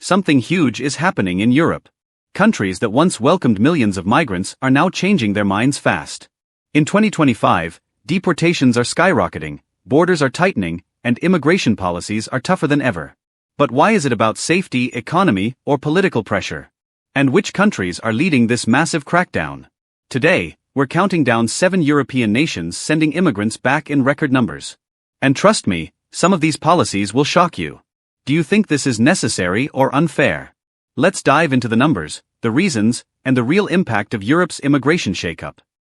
Something huge is happening in Europe. Countries that once welcomed millions of migrants are now changing their minds fast. In 2025, deportations are skyrocketing, borders are tightening, and immigration policies are tougher than ever. But why is it about safety, economy, or political pressure? And which countries are leading this massive crackdown? Today, we're counting down 7 European nations sending immigrants back in record numbers. And trust me, some of these policies will shock you. Do you think this is necessary or unfair? Let's dive into the numbers, the reasons, and the real impact of Europe's immigration shakeup.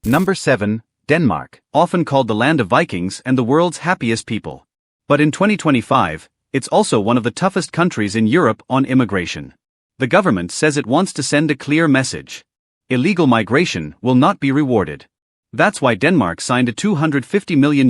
Number 7, Denmark, often called the land of Vikings and the world's happiest people. But in 2025, it's also one of the toughest countries in Europe on immigration. The government says it wants to send a clear message. Illegal migration will not be rewarded. That's why Denmark signed a €250 million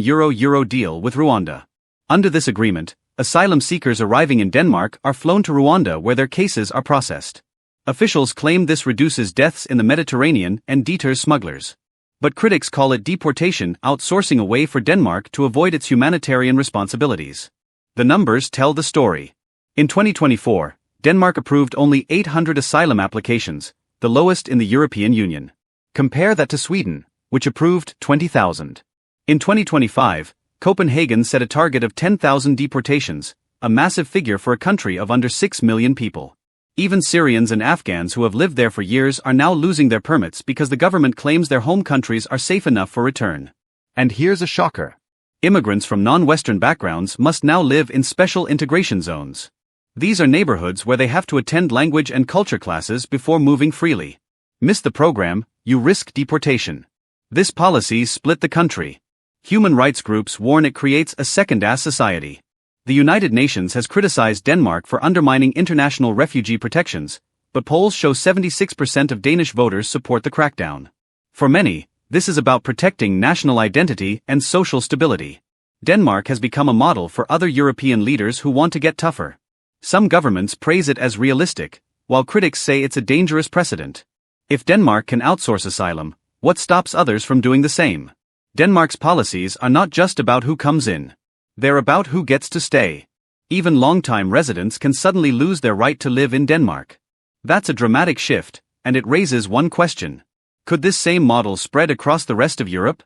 deal with Rwanda. Under this agreement, asylum seekers arriving in Denmark are flown to Rwanda where their cases are processed. Officials claim this reduces deaths in the Mediterranean and deters smugglers. But critics call it deportation, outsourcing a way for Denmark to avoid its humanitarian responsibilities. The numbers tell the story. In 2024, Denmark approved only 800 asylum applications, the lowest in the European Union. Compare that to Sweden, which approved 20,000. In 2025, Copenhagen set a target of 10,000 deportations, a massive figure for a country of under 6 million people. Even Syrians and Afghans who have lived there for years are now losing their permits because the government claims their home countries are safe enough for return. And here's a shocker. Immigrants from non-Western backgrounds must now live in special integration zones. These are neighborhoods where they have to attend language and culture classes before moving freely. Miss the program, you risk deportation. This policy split the country. Human rights groups warn it creates a second-class society. The United Nations has criticized Denmark for undermining international refugee protections, but polls show 76% of Danish voters support the crackdown. For many, this is about protecting national identity and social stability. Denmark has become a model for other European leaders who want to get tougher. Some governments praise it as realistic, while critics say it's a dangerous precedent. If Denmark can outsource asylum, what stops others from doing the same? Denmark's policies are not just about who comes in. They're about who gets to stay. Even long-time residents can suddenly lose their right to live in Denmark. That's a dramatic shift, and it raises one question. Could this same model spread across the rest of Europe?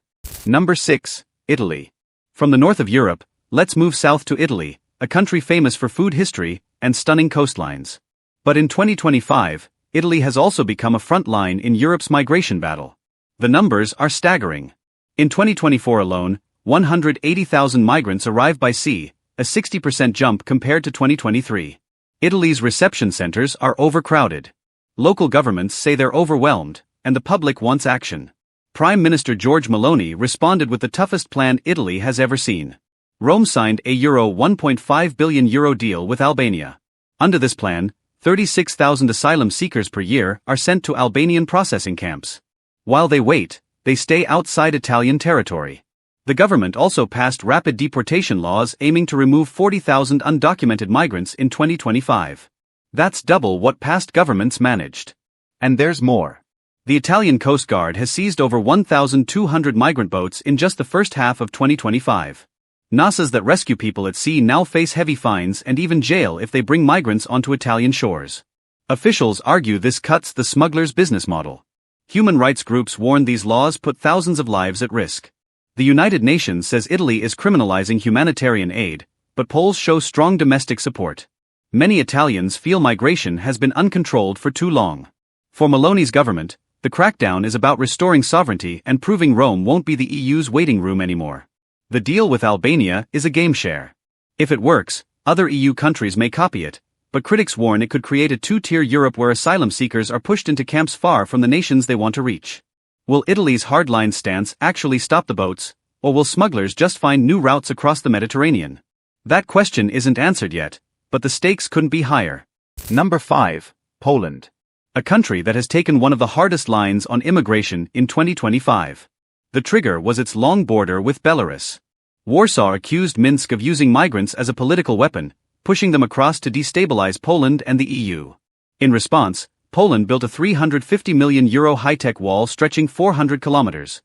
Number 6, Italy. From the north of Europe, let's move south to Italy, a country famous for food history and stunning coastlines. But in 2025, Italy has also become a front line in Europe's migration battle. The numbers are staggering. In 2024 alone, 180,000 migrants arrived by sea, a 60% jump compared to 2023. Italy's reception centers are overcrowded. Local governments say they're overwhelmed, and the public wants action. Prime Minister Giorgia Meloni responded with the toughest plan Italy has ever seen. Rome signed a €1.5 billion deal with Albania. Under this plan, 36,000 asylum seekers per year are sent to Albanian processing camps. While they wait, they stay outside Italian territory. The government also passed rapid deportation laws aiming to remove 40,000 undocumented migrants in 2025. That's double what past governments managed. And there's more. The Italian Coast Guard has seized over 1,200 migrant boats in just the first half of 2025. NASAs that rescue people at sea now face heavy fines and even jail if they bring migrants onto Italian shores. Officials argue this cuts the smugglers' business model. Human rights groups warn these laws put thousands of lives at risk. The United Nations says Italy is criminalizing humanitarian aid, but polls show strong domestic support. Many Italians feel migration has been uncontrolled for too long. For Meloni's government, the crackdown is about restoring sovereignty and proving Rome won't be the EU's waiting room anymore. The deal with Albania is a game share. If it works, other EU countries may copy it, but critics warn it could create a two-tier Europe where asylum seekers are pushed into camps far from the nations they want to reach. Will Italy's hardline stance actually stop the boats, or will smugglers just find new routes across the Mediterranean? That question isn't answered yet, but the stakes couldn't be higher. Number 5, Poland. A country that has taken one of the hardest lines on immigration in 2025. The trigger was its long border with Belarus. Warsaw accused Minsk of using migrants as a political weapon, pushing them across to destabilize Poland and the EU. In response, Poland built a €350 million high-tech wall stretching 400 kilometers.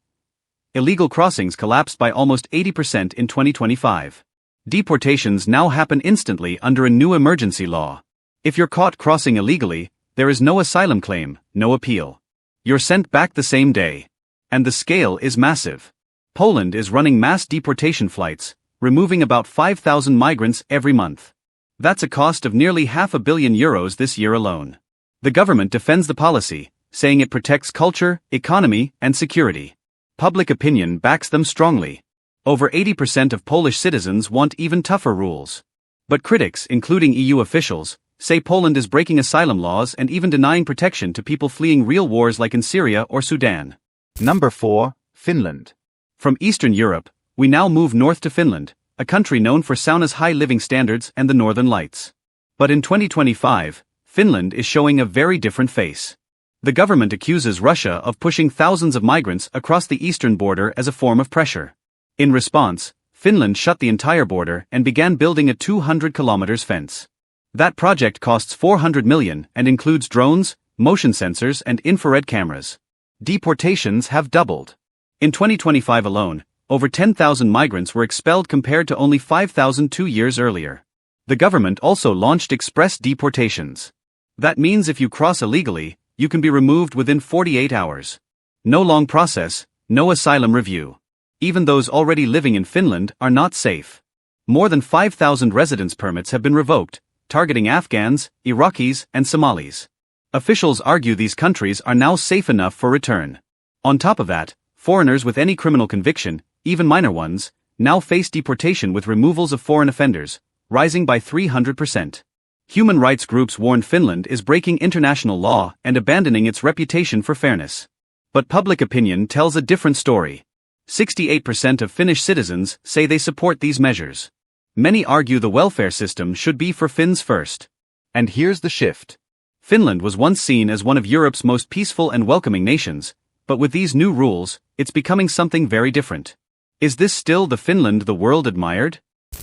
Illegal crossings collapsed by almost 80% in 2025. Deportations now happen instantly under a new emergency law. If you're caught crossing illegally, there is no asylum claim, no appeal. You're sent back the same day. And the scale is massive. Poland is running mass deportation flights, removing about 5,000 migrants every month. That's a cost of nearly €500 million this year alone. The government defends the policy, saying it protects culture, economy, and security. Public opinion backs them strongly. Over 80% of Polish citizens want even tougher rules. But critics, including EU officials, say Poland is breaking asylum laws and even denying protection to people fleeing real wars like in Syria or Sudan. Number 4, Finland. From Eastern Europe, we now move north to Finland, a country known for saunas, high living standards, and the Northern Lights. But in 2025, Finland is showing a very different face. The government accuses Russia of pushing thousands of migrants across the eastern border as a form of pressure. In response, Finland shut the entire border and began building a 200 kilometers fence. That project costs $400 million and includes drones, motion sensors, and infrared cameras. Deportations have doubled. In 2025 alone, over 10,000 migrants were expelled compared to only 5,000 2 years earlier. The government also launched express deportations. That means if you cross illegally, you can be removed within 48 hours. No long process, no asylum review. Even those already living in Finland are not safe. More than 5,000 residence permits have been revoked, targeting Afghans, Iraqis, and Somalis. Officials argue these countries are now safe enough for return. On top of that, foreigners with any criminal conviction, even minor ones, now face deportation with removals of foreign offenders, rising by 300%. Human rights groups warn Finland is breaking international law and abandoning its reputation for fairness. But public opinion tells a different story. 68% of Finnish citizens say they support these measures. Many argue the welfare system should be for Finns first. And here's the shift. Finland was once seen as one of Europe's most peaceful and welcoming nations, but with these new rules, it's becoming something very different. Is this still the Finland the world admired?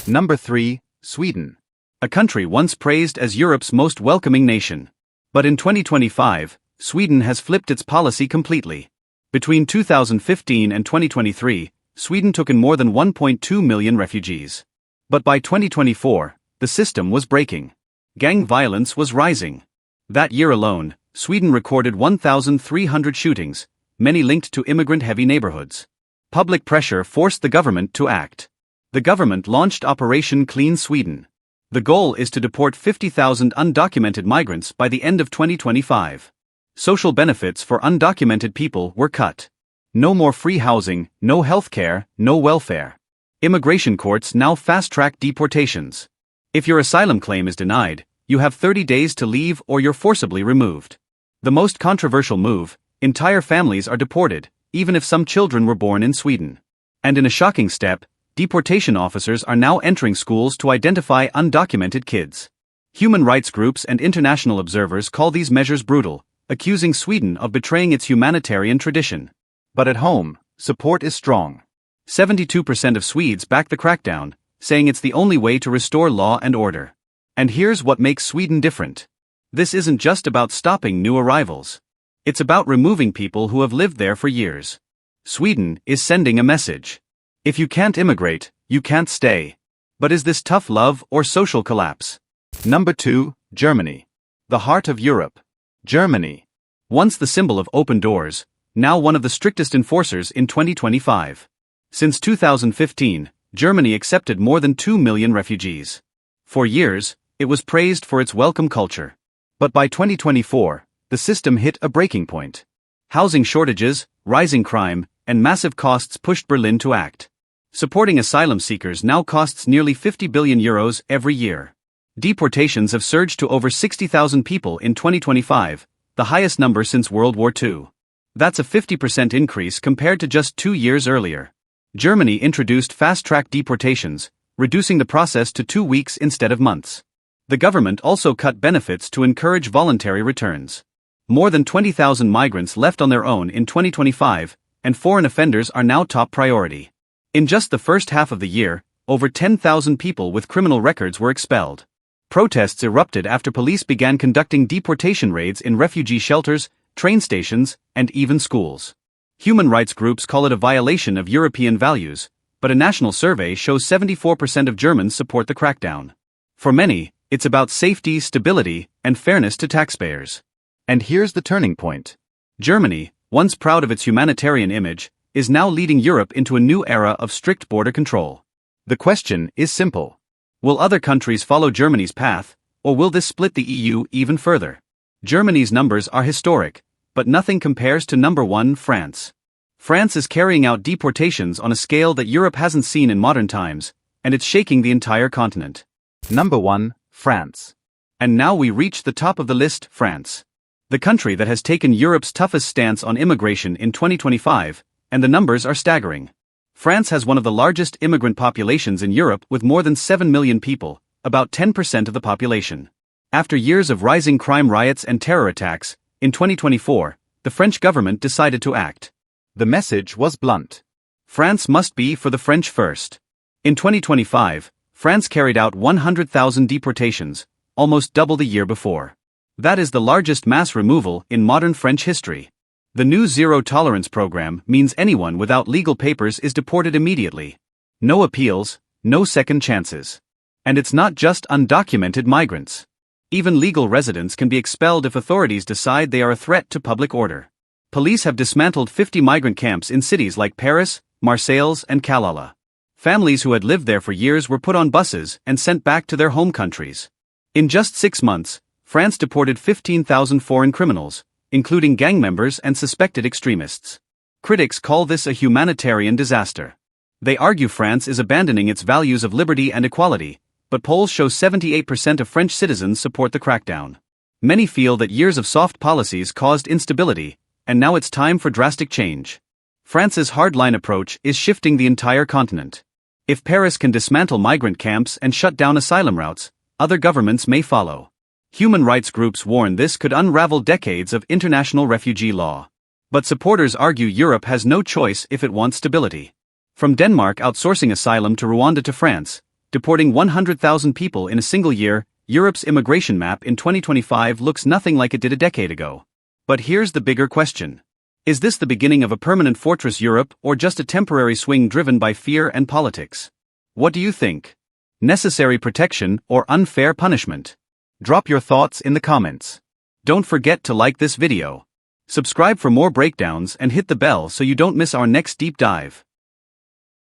Number 3, Sweden. A country once praised as Europe's most welcoming nation. But in 2025, Sweden has flipped its policy completely. Between 2015 and 2023, Sweden took in more than 1.2 million refugees. But by 2024, the system was breaking. Gang violence was rising. That year alone, Sweden recorded 1,300 shootings, many linked to immigrant-heavy neighborhoods. Public pressure forced the government to act. The government launched Operation Clean Sweden. The goal is to deport 50,000 undocumented migrants by the end of 2025. Social benefits for undocumented people were cut. No more free housing, no health care, no welfare. Immigration courts now fast-track deportations. If your asylum claim is denied, you have 30 days to leave or you're forcibly removed. The most controversial move: entire families are deported, even if some children were born in Sweden. And in a shocking step, deportation officers are now entering schools to identify undocumented kids. Human rights groups and international observers call these measures brutal, accusing Sweden of betraying its humanitarian tradition. But at home, support is strong. 72% of Swedes back the crackdown, saying it's the only way to restore law and order. And here's what makes Sweden different. This isn't just about stopping new arrivals. It's about removing people who have lived there for years. Sweden is sending a message. If you can't immigrate, you can't stay. But is this tough love or social collapse? Number 2, Germany. The heart of Europe. Germany. Once the symbol of open doors, now one of the strictest enforcers in 2025. Since 2015, Germany accepted more than 2 million refugees. For years, it was praised for its welcome culture. But by 2024, the system hit a breaking point. Housing shortages, rising crime, and massive costs pushed Berlin to act. Supporting asylum seekers now costs nearly €50 billion every year. Deportations have surged to over 60,000 people in 2025, the highest number since World War II. That's a 50% increase compared to just 2 years earlier. Germany introduced fast-track deportations, reducing the process to 2 weeks instead of months. The government also cut benefits to encourage voluntary returns. More than 20,000 migrants left on their own in 2025, and foreign offenders are now top priority. In just the first half of the year, over 10,000 people with criminal records were expelled. Protests erupted after police began conducting deportation raids in refugee shelters, train stations, and even schools. Human rights groups call it a violation of European values, but a national survey shows 74% of Germans support the crackdown. For many, It's about safety, stability, and fairness to taxpayers. And here's the turning point. Germany, once proud of its humanitarian image, is now leading Europe into a new era of strict border control. The question is simple. Will other countries follow Germany's path, or will this split the EU even further? Germany's numbers are historic, but nothing compares to number 1, France. France is carrying out deportations on a scale that Europe hasn't seen in modern times, and it's shaking the entire continent. Number 1, France. And now we reach the top of the list, France. The country that has taken Europe's toughest stance on immigration in 2025, and the numbers are staggering. France has one of the largest immigrant populations in Europe with more than 7 million people, about 10% of the population. After years of rising crime riots and terror attacks, in 2024, the French government decided to act. The message was blunt. France must be for the French first. In 2025, France carried out 100,000 deportations, almost double the year before. That is the largest mass removal in modern French history. The new zero-tolerance program means anyone without legal papers is deported immediately. No appeals, no second chances. And it's not just undocumented migrants. Even legal residents can be expelled if authorities decide they are a threat to public order. Police have dismantled 50 migrant camps in cities like Paris, Marseille, and Calais. Families who had lived there for years were put on buses and sent back to their home countries. In just 6 months, France deported 15,000 foreign criminals, including gang members and suspected extremists. Critics call this a humanitarian disaster. They argue France is abandoning its values of liberty and equality, but polls show 78% of French citizens support the crackdown. Many feel that years of soft policies caused instability, and now it's time for drastic change. France's hardline approach is shifting the entire continent. If Paris can dismantle migrant camps and shut down asylum routes, other governments may follow. Human rights groups warn this could unravel decades of international refugee law. But supporters argue Europe has no choice if it wants stability. From Denmark outsourcing asylum to Rwanda to France, deporting 100,000 people in a single year, Europe's immigration map in 2025 looks nothing like it did a decade ago. But here's the bigger question. Is this the beginning of a permanent fortress Europe or just a temporary swing driven by fear and politics? What do you think? Necessary protection or unfair punishment? Drop your thoughts in the comments. Don't forget to like this video. Subscribe for more breakdowns and hit the bell so you don't miss our next deep dive.